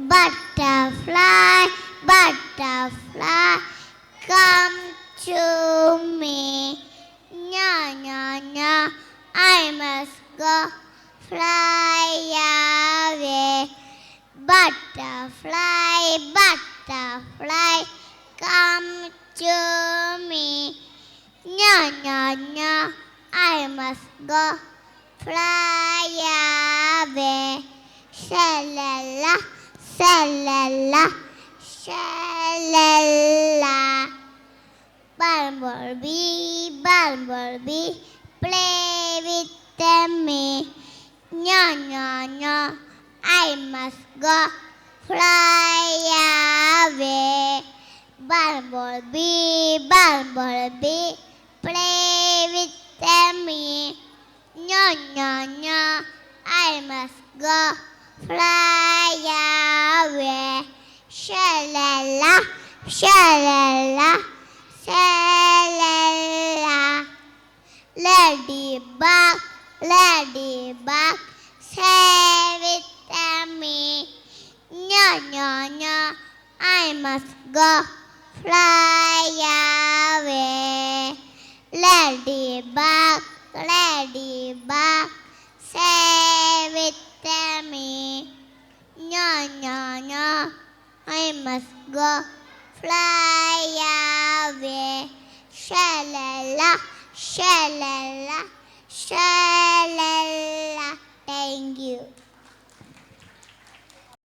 Butterfly, butterfly, come to me. Nya, nya, nya, I must go fly away. Butterfly, butterfly, come to me. Nya, nya, nya, I must go fly away. Shalala, shalala, shalala. Bumblebee, bumblebee, play with me. Nya, nya, nya, I must go fly away. Bumblebee, bumblebee, play with me. Nya, nya, nya, I must go fly away. Shalala, shalala, shalala. Ladybug, ladybug, say with me. Nya, nya, nya, I must go fly away. Ladybug, ladybug, say with me. Nya, nya, nya, I must go fly away. Shalala, shalala, shalala. Thank you.